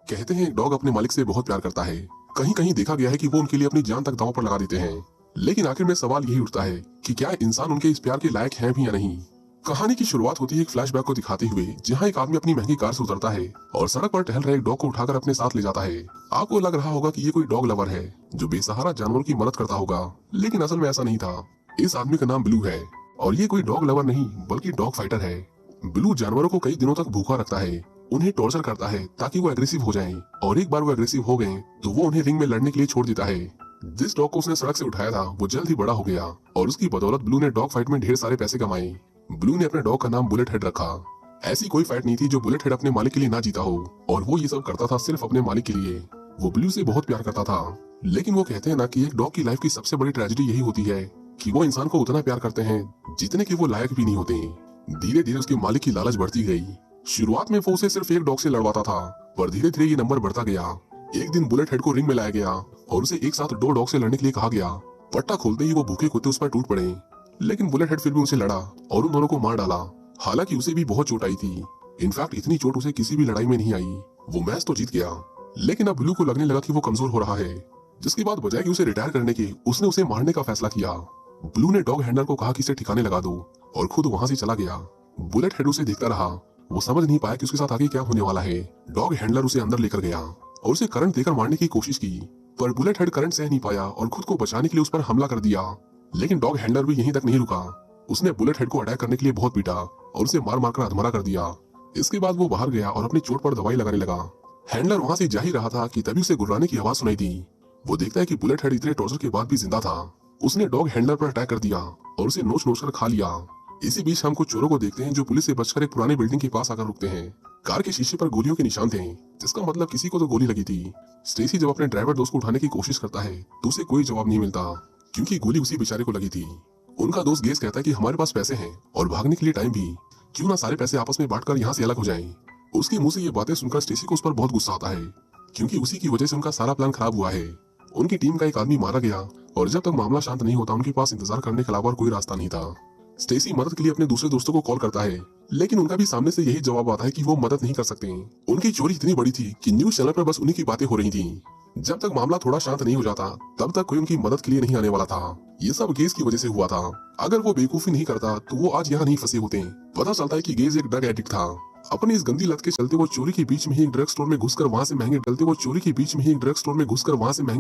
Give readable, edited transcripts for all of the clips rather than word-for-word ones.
कहते हैं डॉग अपने मालिक से बहुत प्यार करता है। कहीं कहीं देखा गया है कि वो उनके लिए अपनी जान तक दांव पर लगा देते हैं। लेकिन आखिर में सवाल यही उठता है कि क्या इंसान उनके इस प्यार के लायक हैं भी या नहीं। कहानी की शुरुआत होती है एक फ्लैशबैक को दिखाते हुए, जहां एक आदमी अपनी महंगी कार से उतरता है और सड़क पर टहल रहे एक डॉग को उठाकर अपने साथ ले जाता है। आपको लग रहा होगा कि ये कोई डॉग लवर है जो बेसहारा जानवरों की मदद करता होगा, लेकिन असल में ऐसा नहीं था। इस आदमी का नाम ब्लू है और ये कोई डॉग लवर नहीं बल्कि डॉग फाइटर है। ब्लू जानवरों को कई दिनों तक भूखा रखता है, उन्हें टॉर्चर करता है ताकि वो एग्रेसिव हो जाएं, और एक बार वो एग्रेसिव हो गए तो वो उन्हें रिंग में लड़ने के लिए छोड़ देता है। जिस डॉग को उसने सड़क से उठाया था वो जल्द ही बड़ा हो गया और उसकी बदौलत ब्लू ने डॉग फाइट में ढेर सारे पैसे कमाए। ब्लू ने अपने डॉग का नाम बुलेट हेड रखा। ऐसी कोई फाइट नहीं थी जो बुलेट हेड अपने मालिक के लिए ना जीता हो, और वो ये सब करता था सिर्फ अपने मालिक के लिए। वो ब्लू से बहुत प्यार करता था, लेकिन वो कहते हैं ना कि एक डॉग की लाइफ की सबसे बड़ी ट्रेजेडी यही होती है कि वो इंसान को उतना प्यार करते हैं जितने कि वो लायक भी नहीं होते। धीरे धीरे उसके मालिक की लालच बढ़ती गई। शुरुआत में वो उसे सिर्फ एक डॉग से लड़वाता था, पर धीरे धीरे ये नंबर बढ़ता गया। एक दिन बुलेट हेड को रिंग में लाया गया और उसे एक साथ 2 डॉग से लड़ने के लिए कहा गया। पट्टा खोलते ही वो भूखे कुत्ते उस पर टूट पड़े, लेकिन बुलेट हेड फिर भी उनसे लड़ा और उन दोनों को मार डाला। हालांकि उसे भी बहुत चोट आई थी। इनफैक्ट इतनी चोट उसे किसी भी लड़ाई में नहीं आई। वो मैच तो जीत गया, लेकिन अब ब्लू को लगने लगा कि वो कमजोर हो रहा है, जिसके बाद बजाय कि उसे रिटायर करने के उसने उसे मारने का फैसला किया। ब्लू ने डॉग हैंडलर को कहा कि इसे ठिकाने लगा दो और खुद वहां से चला गया। बुलेट हेड उसे देखता रहा। वो समझ नहीं पाया कि उसके साथ आगे क्या होने वाला है। डॉग हैंडलर उसे अंदर लेकर गया और उसे करंट देकर मारने की कोशिश की, पर बुलेट हेड करंट सह नहीं पाया और खुद को बचाने के लिए उस पर हमला कर दिया। लेकिन डॉग हैंडलर भी यहीं तक नहीं रुका। उसने बुलेट हेड को अटैक करने के लिए बहुत पीटा और उसे मार मार कर अधमरा कर दिया। इसके बाद वो बाहर गया और अपनी चोट पर दवाई लगाने लगा। हैंडलर वहां से जा ही रहा था कि तभी उसे गुर्राने की आवाज सुनाई दी। वो देखता है कि बुलेट हेड इतने टॉर्चर के बाद भी जिंदा था। उसने डॉग हैंडलर पर अटैक कर दिया और उसे नोच नोच कर खा लिया। इसी बीच हम कुछ चोरों को देखते हैं जो पुलिस से बचकर एक पुरानी बिल्डिंग के पास आकर रुकते हैं। कार के शीशे पर गोलियों के निशान थे, जिसका मतलब किसी को तो गोली लगी थी। स्टेसी जब अपने ड्राइवर दोस्त को उठाने की कोशिश करता है तो उसे कोई जवाब नहीं मिलता, क्योंकि गोली उसी बेचारे को लगी थी। उनका दोस्त गेस कहता है कि हमारे पास पैसे हैं और भागने के लिए टाइम भी, क्यों ना सारे पैसे आपस में बांटकर यहाँ से अलग हो जाएं। उसके मुंह से ये बातें सुनकर स्टेसी को उस पर बहुत गुस्सा आता है, क्योंकि उसी की वजह से उनका सारा प्लान खराब हुआ है। उनकी टीम का एक आदमी मारा गया और जब तक मामला शांत नहीं होता उनके पास इंतजार करने के अलावा कोई रास्ता नहीं था। स्टेसी मदद के लिए अपने दूसरे दोस्तों को कॉल करता है, लेकिन उनका भी सामने से यही जवाब आता है कि वो मदद नहीं कर सकते। उनकी चोरी इतनी बड़ी थी कि न्यूज चैनल पर बस उन्हीं की बातें हो रही थी। जब तक मामला थोड़ा शांत नहीं हो जाता तब तक कोई उनकी मदद के लिए नहीं आने वाला था। ये सब गेज की वजह से हुआ था। अगर वो बेवकूफी नहीं करता तो वो आज यहाँ नहीं फंसे होते। पता चलता है कि गेज एक ड्रग एडिक्ट था। अपनी इस गंदी लत के चलते वो चोरी के बीच में ही एक ड्रग स्टोर में घुसकर वहाँ से महंगे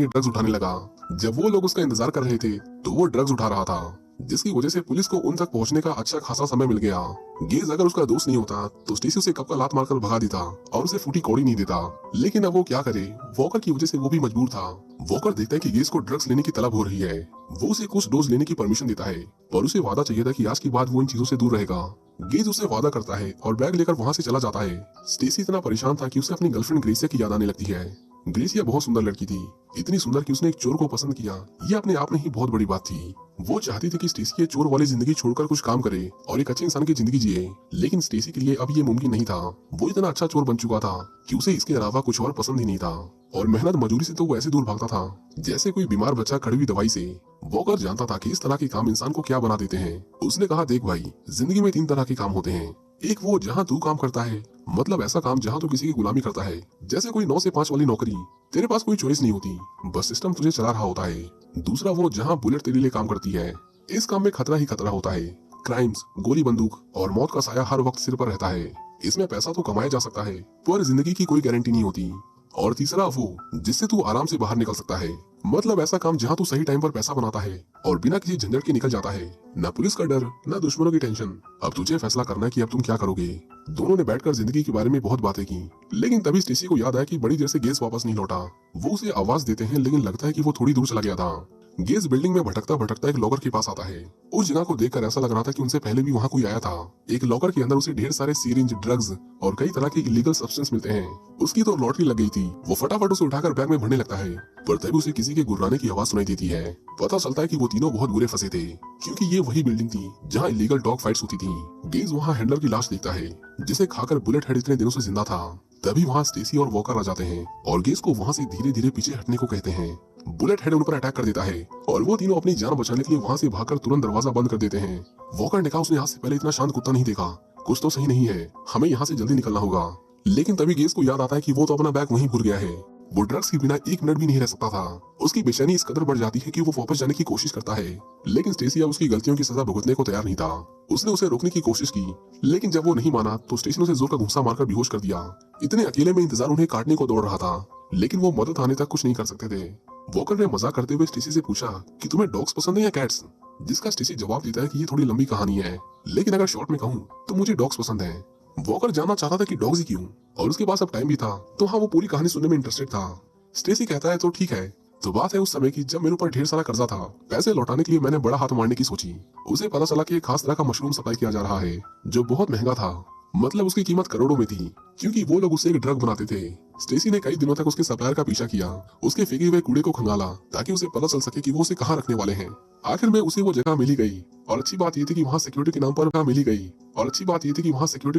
ड्रग्स उठाने लगा। जब वो लोग उसका इंतजार कर रहे थे तो वो ड्रग्स उठा रहा था, जिसकी वजह से पुलिस को उन तक पहुंचने का अच्छा खासा समय मिल गया। गेज अगर उसका दोस्त नहीं होता तो स्टेसी उसे कब का लात मारकर भगा देता और उसे फूटी कौड़ी नहीं देता। लेकिन अब वो क्या करे, वॉकर की वजह से वो भी मजबूर था। वॉकर देखता है कि गेज को ड्रग्स लेने की तलब हो रही है। वो उसे कुछ डोज लेने की परमिशन देता है, पर उसे वादा चाहिए था कि आज के बाद वो इन चीजों से दूर रहेगा। गेज उसे वादा करता है और बैग लेकर वहाँ से चला जाता है। स्टेसी इतना परेशान था कि उसे अपनी गर्लफ्रेंड ग्रेसिया की याद आने लगती है। ग्रेसिया बहुत सुंदर लड़की थी, इतनी सुंदर कि उसने एक चोर को पसंद किया। ये अपने आप में ही बहुत बड़ी बात थी। वो चाहती थी कि स्टेसी ये चोर वाली जिंदगी छोड़कर कुछ काम करे और एक अच्छे इंसान की जिंदगी जिए, लेकिन स्टेसी के लिए अब ये मुमकिन नहीं था। वो इतना अच्छा चोर बन चुका था कि उसे इसके अलावा कुछ और पसंद ही नहीं था, और मेहनत मजदूरी से तो वो ऐसे दूर भागता था जैसे कोई बीमार बच्चा कड़वी दवाई से। वॉकर जानता था कि इस तरह के काम इंसान को क्या बना देते हैं। उसने कहा, देख भाई, जिंदगी में 3 तरह के काम होते हैं। एक वो जहाँ तू काम करता है, मतलब ऐसा काम जहाँ तू किसी की गुलामी करता है, जैसे कोई 9 से 5 वाली नौकरी। तेरे पास कोई चॉइस नहीं होती, बस सिस्टम तुझे चला रहा होता है। दूसरा वो जहाँ बुलेट तेरे लिए काम करती है। इस काम में खतरा ही खतरा होता है। क्राइम्स, गोली बंदूक और मौत का साया हर वक्त सिर पर रहता है। इसमें पैसा तो कमाया जा सकता है, पर जिंदगी की कोई गारंटी नहीं होती। और तीसरा वो जिससे तू आराम से बाहर निकल सकता है, मतलब ऐसा काम जहाँ तू सही टाइम पर पैसा बनाता है और बिना किसी झंझट के निकल जाता है। न पुलिस का डर, न दुश्मनों की टेंशन। अब तुझे फैसला करना है कि अब तुम क्या करोगे। दोनों ने बैठकर जिंदगी के बारे में बहुत बातें की, लेकिन तभी स्टेसी को याद आया कि बड़ी देर से गेज वापस नहीं लौटा। वो उसे आवाज देते हैं, लेकिन लगता है कि वो थोड़ी दूर चला गया था। गेज बिल्डिंग में भटकता भटकता एक लॉकर के पास आता है। उस जगह को देखकर ऐसा लग रहा था कि उनसे पहले भी वहाँ कोई आया था। एक लॉकर के अंदर उसे ढेर सारे सीरिंज, ड्रग्स और कई तरह के इलीगल सब्सटेंस मिलते हैं। उसकी तो लॉटरी लग गई थी। वो फटाफट उसे उठाकर बैग में भरने लगता है, पर तभी उसे किसी के गुर्राने की आवाज सुनाई देती है। पता चलता है कि वो तीनों बहुत बुरे फंसे थे, क्योंकि ये वही बिल्डिंग थी जहाँ इलीगल डॉग फाइट्स होती थी। गेज वहाँ हैंडलर की लाश देखता है, जिसे खाकर बुलेट हेड इतने दिनों से जिंदा था। तभी वहाँ स्टेसी और वॉकर आ जाते हैं और गेज को वहाँ से धीरे धीरे पीछे हटने को कहते हैं। बुलेट हेड उन पर अटैक कर देता है और वो तीनों अपनी जान बचाने के लिए वहाँ से भागकर तुरंत दरवाजा बंद कर देते हैं। वॉकर ने कहा, उसने आज से पहले इतना शांत कुत्ता नहीं देखा। कुछ तो सही नहीं है, हमें यहाँ से जल्दी निकलना होगा। लेकिन तभी गेज को याद आता है कि वो तो अपना बैग वहीं भूल गया है। वो ड्रग्स के बिना एक मिनट भी नहीं रह सकता था। उसकी बेचैनी इस कदर बढ़ जाती है कि वो वापस जाने की कोशिश करता है, लेकिन स्टेसी अब उसकी गलतियों की सजा भुगतने को तैयार नहीं था। उसने उसे रोकने की कोशिश की, लेकिन जब वो नहीं माना तो स्टेसी ने उसे जोर का घूंसा मारकर बेहोश कर दिया। इतने अकेले में इंतजार उन्हें काटने को दौड़ रहा था, लेकिन वो मदद आने तक कुछ नहीं कर सकते थे। वॉकर ने मजाक करते हुए स्टेसी से पूछा कि तुम्हें डॉग्स पसंद है या कैट्स, जिसका स्टेसी जवाब देता है कि ये थोड़ी लंबी कहानी है, लेकिन अगर शॉर्ट में कहूँ तो मुझे डॉग्स पसंद है। वॉकर जानना चाहता था कि डॉग्स ही क्यों, और उसके पास अब टाइम भी था, तो हाँ वो पूरी कहानी सुनने में इंटरेस्टेड था। स्टेसी कहता है तो ठीक है। तो बात है उस समय की जब मेरे ऊपर ढेर सारा कर्जा था। पैसे लौटाने के लिए मैंने बड़ा हाथ मारने की सोची। उसे पता चला कि एक खास तरह का मशरूम सप्लाई किया जा रहा है जो बहुत महंगा था, मतलब उसकी कीमत करोड़ों में थी, क्योंकि वो लोग उससे एक ड्रग बनाते थे। स्टेसी ने कई दिनों तक उसके सप्लायर का पीछा किया, उसके फेंके हुए कूड़े को खंगाला ताकि उसे पता चल सके कि वो उसे कहाँ रखने वाले हैं। आखिर में उसे वो जगह मिली गई, और अच्छी बात ये थी कि वहाँ सिक्योरिटी के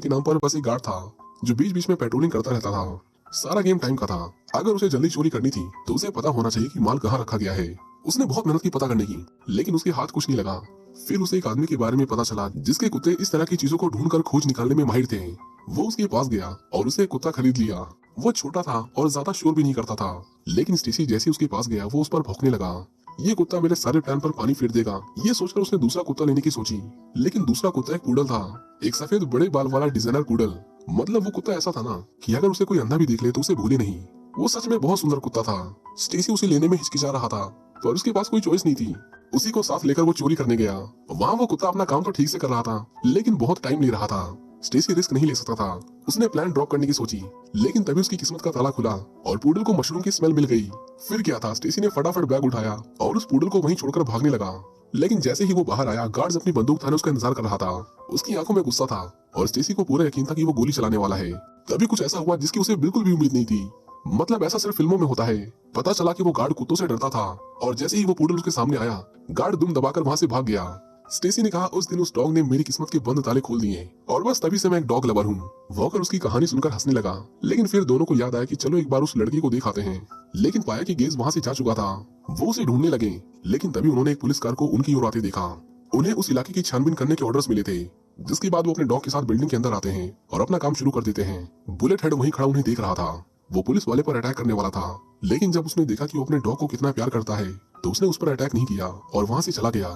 नाम पर बस एक गार्ड था जो बीच बीच में पेट्रोलिंग करता रहता था। सारा गेम टाइम का था। अगर उसे जल्दी चोरी करनी थी तो उसे पता होना चाहिए कि माल कहाँ रखा गया है। उसने बहुत मेहनत की पता करने की, लेकिन उसके हाथ कुछ नहीं लगा। फिर उसे एक आदमी के बारे में पता चला जिसके कुत्ते इस तरह की चीजों को ढूंढकर खोज निकालने में माहिर थे। वो उसके पास गया और उसे कुत्ता खरीद लिया। वो छोटा था और ज्यादा शोर भी नहीं करता था, लेकिन स्टेसी जैसे उसके पास गया वो उस पर भौंकने लगा। ये कुत्ता मेरे सारे प्लान पर पानी फेर देगा, ये सोचकर उसने दूसरा कुत्ता लेने की सोची, लेकिन दूसरा कुत्ता एक पूडल था, एक सफेद बड़े बाल वाला डिजाइनर पूडल। मतलब वो कुत्ता ऐसा था ना कि अगर उसे कोई अंधा भी देख ले तो उसे भूले नहीं। वो सच में बहुत सुंदर कुत्ता था। स्टेसी उसे लेने में हिचकिचा रहा था, पर उसके पास कोई चॉइस नहीं थी। उसी को साथ लेकर वो चोरी करने गया। वहाँ वो कुत्ता अपना काम तो ठीक से कर रहा था, लेकिन बहुत टाइम ले रहा था। स्टेसी रिस्क नहीं ले सकता था। उसने प्लान ड्रॉप करने की सोची, लेकिन तभी उसकी किस्मत का ताला खुला और पूडल को मशरूम की स्मेल मिल गई। फिर क्या था, स्टेसी ने फटाफट बैग उठाया और उस पूडल को वहीं छोड़कर भागने लगा। लेकिन जैसे ही वो बाहर आया, गार्ड्स अपनी बंदूक थाने उसका इंतजार कर रहा था। उसकी आंखों में गुस्सा था और स्टेसी को पूरा यकीन था कि वो गोली चलाने वाला है। तभी कुछ ऐसा हुआ जिसकी उसे बिल्कुल भी उम्मीद नहीं थी। मतलब ऐसा सिर्फ फिल्मों में होता है। पता चला कि वो गार्ड कुत्तों से डरता था, और जैसे ही वो पूडल उसके सामने आया, गार्ड दुम दबाकर वहाँ से भाग गया। स्टेसी ने कहा उस दिन उस डॉग ने मेरी किस्मत के बंद ताले खोल दिए, और बस तभी से मैं एक डॉग लवर हूँ। वॉकर उसकी कहानी सुनकर हंसने लगा, लेकिन फिर दोनों को याद आया कि चलो एक बार उस लड़की को दिखाते हैं। लेकिन पाया कि गेज वहाँ से जा चुका था। वो उसे ढूंढने लगे, लेकिन तभी उन्होंने एक पुलिस कार को उनकी ओर आते देखा। उन्हें उस इलाके की छानबीन करने के ऑर्डर्स मिले थे, जिसके बाद वो अपने डॉग के साथ बिल्डिंग के अंदर आते हैं और अपना काम शुरू कर देते हैं। बुलेट हेड वहीं खड़ा उन्हें देख रहा था। वो पुलिस वाले पर अटैक करने वाला था, लेकिन जब उसने देखा कि वो अपने डॉग को कितना प्यार करता है, तो उसने उस पर अटैक नहीं किया और वहाँ से चला गया।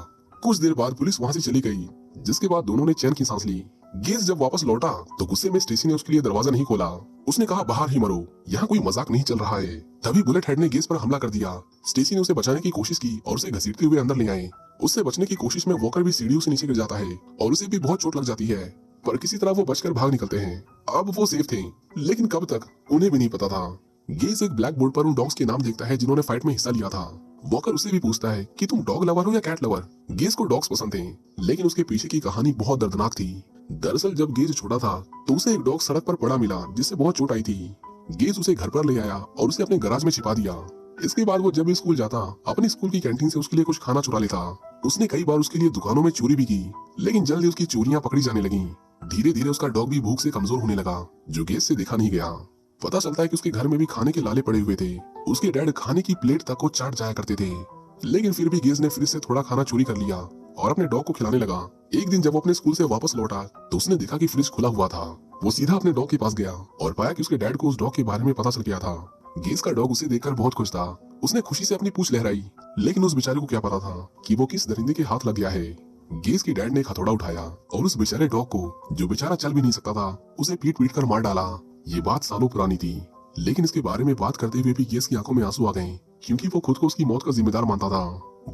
कुछ देर बाद पुलिस वहाँ से चली गई, जिसके बाद दोनों ने चैन की सांस ली। गेज जब वापस लौटा तो गुस्से में स्टेसी ने उसके लिए दरवाजा नहीं खोला। उसने कहा बाहर ही मरो, यहाँ कोई मजाक नहीं चल रहा है। तभी बुलेट हेड ने गेज पर हमला कर दिया। स्टेसी ने उसे बचाने की कोशिश की और उसे घसीटते हुए अंदर ले आए। उससे बचने की कोशिश में वॉकर भी सीढ़ियों से नीचे गिर जाता है और उसे भी बहुत चोट लग जाती है, पर किसी तरह वो बचकर भाग निकलते हैं। अब वो सेफ थे, लेकिन कब तक उन्हें भी नहीं पता था। गेज एक ब्लैक बोर्ड पर उन डॉग्स के नाम देखता है जिन्होंने फाइट में हिस्सा लिया था। वॉकर उससे भी पूछता है कि तुम डॉग लवर हो या कैट लवर। गेज को डॉग्स पसंद थे, लेकिन उसके पीछे की कहानी बहुत दर्दनाक थी। दरअसल जब गेज छोटा था तो उसे एक डॉग सड़क पर पड़ा मिला जिससे बहुत चोट आई थी। गेज उसे घर पर ले आया और उसे अपने गैराज में छिपा दिया। इसके बाद वो जब भी स्कूल जाता, अपनी स्कूल की कैंटीन से उसके लिए कुछ खाना चुरा लेता। उसने कई बार उसके लिए दुकानों में चोरी भी की, लेकिन जल्दी उसकी चोरियां पकड़ी जाने लगी। धीरे धीरे उसका डॉग भी भूख से कमजोर होने लगा, जो गेज से देखा नहीं गया। पता चलता है कि उसके घर में भी खाने के लाले पड़े हुए थे। उसके डैड खाने की प्लेट तक को चाट जाया करते थे, लेकिन फिर भी गेज ने फ्रिज से थोड़ा खाना चोरी कर लिया और अपने डॉग को खिलाने लगा। एक दिन जब वो अपने स्कूल से वापस लौटा तो उसने देखा कि फ्रिज खुला हुआ था। वो सीधा अपने डॉग के पास गया और पाया कि उसके डैड को उस डॉग के बारे में पता चल गया था। गेज का डॉग उसे देखकर बहुत खुश था। उसने खुशी से अपनी पूंछ लहराई, लेकिन उस बेचारे को क्या पता था कि वो किस दरिंदे के हाथ लग गया है। गेज के डैड ने एक हथौड़ा उठाया और उस बेचारे डॉग को, जो बेचारा चल भी नहीं सकता था, उसे पीट पीट कर मार डाला। ये बात सालों पुरानी थी, लेकिन इसके बारे में बात करते हुए भी गेज की आंखों में आंसू आ गए, क्योंकि वो खुद को उसकी मौत का जिम्मेदार मानता था।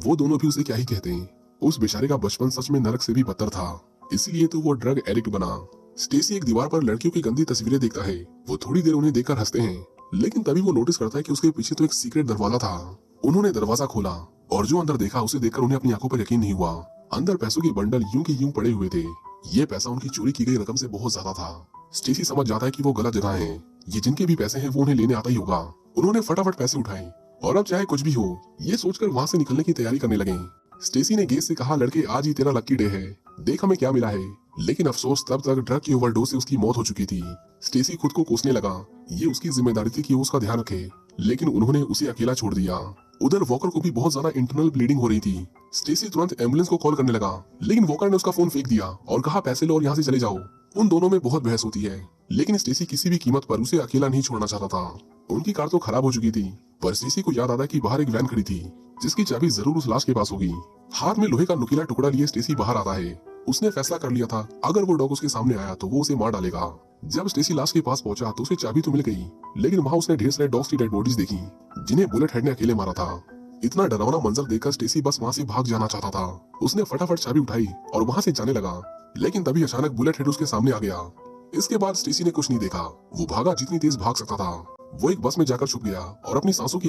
वो दोनों भी उसे क्या ही कहते। उस बेचारे का बचपन सच में नरक से भी बदतर था, इसलिए तो वो ड्रग एडिक्ट बना। स्टेसी एक दीवार पर लड़कियों की गंदी तस्वीरें देखता है। वो थोड़ी देर उन्हें देखकर हंसते हैं, लेकिन तभी वो नोटिस करता है कि उसके पीछे तो एक सीक्रेट दरवाजा था। उन्होंने दरवाजा खोला और जो अंदर देखा उसे देखकर उन्हें अपनी आंखों पर यकीन नहीं हुआ। अंदर पैसों के बंडल यूं के यूं पड़े हुए थे। ये पैसा उनकी चोरी की गई रकम से बहुत ज्यादा था। स्टेसी समझ जाता है कि वो गलत जगह है। ये जिनके भी पैसे हैं वो उन्हें लेने आता ही होगा। उन्होंने फटाफट पैसे उठाए और अब चाहे कुछ भी हो, ये सोचकर वहाँ से निकलने की तैयारी करने लगे। स्टेसी ने गेज से कहा, लड़के आज ही तेरा लकी डे है, देख हमें क्या मिला है। लेकिन अफसोस तब तक ड्रग की ओवरडोज से उसकी मौत हो चुकी थी। स्टेसी खुद को कोसने लगा। ये उसकी जिम्मेदारी थी कि वो उसका ध्यान रखे, लेकिन उन्होंने उसे अकेला छोड़ दिया। उधर वॉकर को भी बहुत ज्यादा इंटरनल ब्लीडिंग हो रही थी। स्टेसी तुरंत एम्बुलेंस को कॉल करने लगा, लेकिन वॉकर ने उसका फोन फेंक दिया और कहा पैसे लो और यहाँ से चले जाओ। उन दोनों में बहुत बहस होती है, लेकिन स्टेसी किसी भी कीमत पर उसे अकेला नहीं छोड़ना चाहता था। उनकी कार तो खराब हो चुकी थी, पर स्टेसी को याद आता कि बाहर एक वैन खड़ी थी जिसकी चाबी जरूर उस लाश के पास होगी। हाथ में लोहे का नुकीला टुकड़ा लिए स्टेसी बाहर आता है। उसने फैसला कर लिया था अगर वो डॉग उसके सामने आया तो वो उसे मार डालेगा। जब स्टेसी लाश के पास पहुंचा तो उसे चाबी तो मिल गई, लेकिन वहाँ उसने ढेर सारे डॉग्स की डेड बॉडीज देखी जिन्हें बुलेट हेड ने अकेले मारा था। इतना डरावना मंजर देखकर स्टेसी बस वहाँ से भाग जाना चाहता था। उसने फटाफट चाबी उठाई और वहाँ से जाने लगा, लेकिन तभी अचानक बुलेट हेड उसके सामने आ गया। इसके बाद स्टेसी ने कुछ नहीं देखा। वो भागा जितनी तेज भाग सकता था। वो एक बस में जाकर छुप गया और अपनी सांसों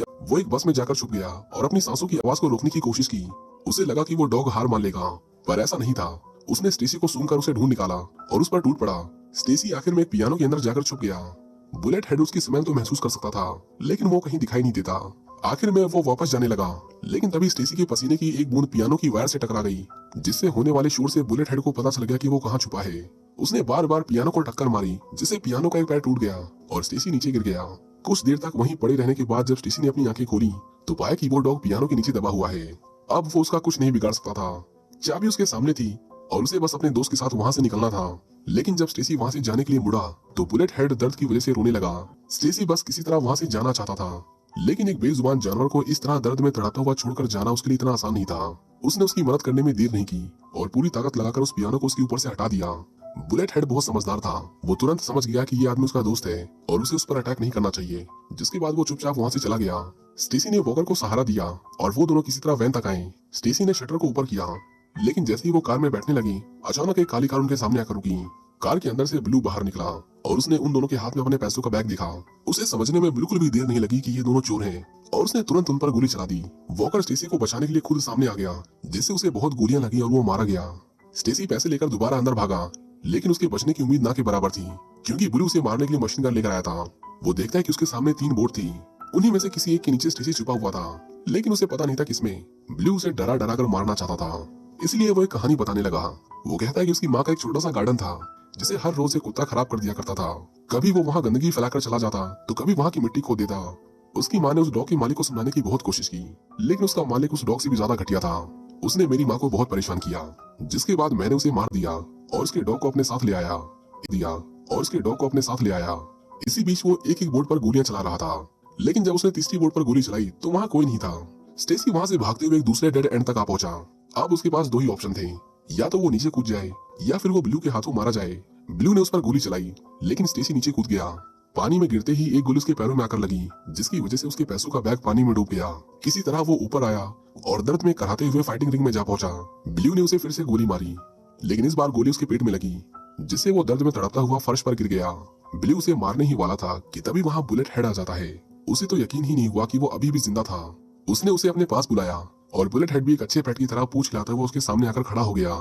की आवाज को रोकने की कोशिश की। उसे लगा कि वो डॉग हार मान लेगा, पर ऐसा नहीं था। उसने स्टेसी को सूंघकर उसे ढूंढ निकाला और उस पर टूट पड़ा। स्टेसी आखिर में एक पियानो के अंदर जाकर छुप गया। बुलेट हेड उसकी स्मेल तो महसूस कर सकता था, लेकिन वो कहीं दिखाई नहीं देता। आखिर में वो वापस जाने लगा, लेकिन तभी स्टेसी के पसीने की एक बूंद पियानो की वायर से टकरा गई, जिससे होने वाले शोर से बुलेट हेड को पता चल गया कि वो कहाँ छुपा है। उसने बार बार पियानो को टक्कर मारी, जिससे पियानो का एक पैर टूट गया और स्टेसी नीचे गिर गया। कुछ देर तक वहीं पड़े रहने के बाद जब स्टेसी ने अपनी आंखें खोली तो पाया कि वो डॉग पियानो के नीचे दबा हुआ है। अब वो उसका कुछ नहीं बिगाड़ सकता था। चाबी उसके सामने थी और उसे बस अपने दोस्त के साथ वहाँ से निकलना था। लेकिन जब स्टेसी वहाँ से जाने के लिए मुड़ा तो बुलेट हेड दर्द की वजह से रोने लगा। स्टेसी बस किसी तरह वहाँ से जाना चाहता था, लेकिन एक बेजुबान जानवर को इस तरह दर्द में तड़पता हुआ छोड़कर जाना उसके लिए इतना आसान नहीं था। उसने उसकी मदद करने में देर नहीं की और पूरी ताकत लगाकर उस पियानो को उसके ऊपर से हटा दिया। बुलेट हेड बहुत समझदार था। वो तुरंत समझ गया कि ये आदमी उसका दोस्त है और उसे उस पर अटैक नहीं करना चाहिए, जिसके बाद वो चुपचाप वहाँ से चला गया। स्टेसी ने वॉकर को सहारा दिया और वो दोनों किसी तरह वैन तक आए। स्टेसी ने शटर को ऊपर किया, लेकिन जैसे ही वो कार में बैठने लगी अचानक एक काली कार उनके सामने आकर रुकी। कार के अंदर से ब्लू बाहर निकला और उसने उन दोनों के हाथ में अपने पैसों का बैग देखा। उसे समझने में बिल्कुल भी देर नहीं लगी कि ये दोनों चोर हैं और उसने तुरंत उन पर गोली चला दी। वॉकर स्टेसी को बचाने के लिए खुद सामने आ गया, जिससे उसे बहुत गोलियां लगी और वो मारा गया। स्टेसी पैसे लेकर दोबारा अंदर भागा, लेकिन उसके बचने की उम्मीद ना के बराबर थी, क्योंकि ब्लू उसे मारने के लिए मशीन गन लेकर आया था। वो देखता है कि उसके सामने 3 बोट थी। उन्हीं में से किसी एक के नीचे स्टेसी छुपा हुआ था, लेकिन उसे पता नहीं था किसमें। ब्लू उसे डरा डरा कर मारना चाहता था, इसलिए वो एक कहानी बताने लगा। वो कहता है कि उसकी माँ का एक छोटा सा गार्डन था जिसे हर रोज एक कुत्ता खराब कर दिया करता था। कभी वो वहाँ गंदगी फैलाकर चला जाता तो कभी वहाँ की मिट्टी खोद देता। उसकी माँ ने उस डॉग के मालिक को समझाने की बहुत कोशिश की, लेकिन उसका मालिक उस डॉग से भी ज्यादा घटिया था। उसने मेरी माँ को बहुत परेशान किया, जिसके बाद मैंने उसे मार दिया और उसके डॉग को अपने साथ ले आया। इसी बीच वो एक एक बोर्ड पर गोलियां चला रहा था, लेकिन जब उसने तीसरी बोर्ड पर गोली चलाई तो वहाँ कोई नहीं था। स्टेसी वहाँ से भागते हुए एक दूसरे डेड एंड तक आ पहुंचा। अब उसके पास 2 ही ऑप्शन थे, या तो वो नीचे कूद जाए या फिर वो ब्लू के हाथों मारा जाए। ब्लू ने उस पर गोली चलाई, लेकिन स्टेसी नीचे कूद गया। पानी में गिरते ही एक गोली उसके पैरों में आकर लगी, जिसकी वजह से उसके पैसों का बैग पानी में डूब गया। किसी तरह वो ऊपर आया और दर्द में कराहते हुए फाइटिंग रिंग में जा पहुंचा। ब्लू ने उसे फिर से गोली मारी, लेकिन इस बार गोली उसके पेट में लगी, जिससे वो दर्द में तड़पता हुआ फर्श पर गिर गया। ब्लू उसे मारने ही वाला था कि तभी वहाँ बुलेट हेड आ जाता है। उसे तो यकीन ही नहीं हुआ कि वो अभी भी जिंदा था। उसने उसे अपने पास बुलाया और बुलेट हेड भी एक अच्छे पेट की तरह पूंछ हिलाता हुआ उसके सामने आकर खड़ा हो गया।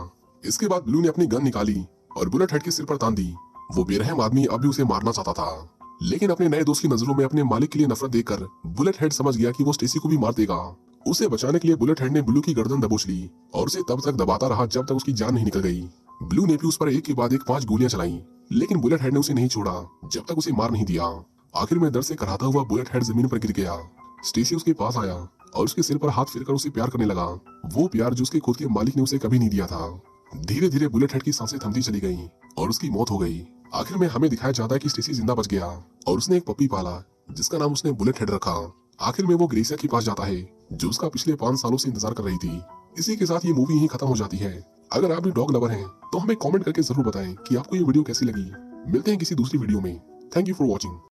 इसके बाद ब्लू ने अपनी गन निकाली और बुलेट हेड के सिर पर तान दी। वो बेरहम आदमी अब भी उसे मारना चाहता था, लेकिन अपने नए दोस्त की नजरों में अपने मालिक के लिए नफरत देखकर बुलेट हेड समझ गया कि वो स्टेसी को भी मार देगा। उसे बचाने के लिए बुलेट हेड ने ब्लू की गर्दन दबोच ली और उसे तब तक दबाता रहा जब तक उसकी जान नहीं निकल गई। ब्लू ने भी उस पर एक के बाद एक 5 गोलियां चलाई, लेकिन बुलेट हेड ने उसे नहीं छोड़ा जब तक उसे मार नहीं दिया। आखिर में दर्द से कराहता हुआ बुलेट हेड जमीन पर गिर गया। स्टेसी उसके पास आया और उसके सिर पर हाथ फेरकर उसे प्यार करने लगा, वो प्यार जो उसके खुद के मालिक ने उसे कभी नहीं दिया था। धीरे धीरे बुलेट हेड की सांसें थमती चली गईं और उसकी मौत हो गई। आखिर में हमें दिखाया जाता है कि स्टेसी जिंदा बच गया और उसने एक पपी पाला जिसका नाम उसने बुलेट हेड रखा। आखिर में वो ग्रेसिया के पास जाता है जो उसका पिछले 5 सालों से इंतजार कर रही थी। इसी के साथ ये मूवी यहीं खत्म हो जाती है। अगर आप भी डॉग लवर हैं तो हमें कमेंट करके जरूर बताएं कि आपको ये वीडियो कैसी लगी। मिलते हैं किसी दूसरी वीडियो में। Thank you for watching.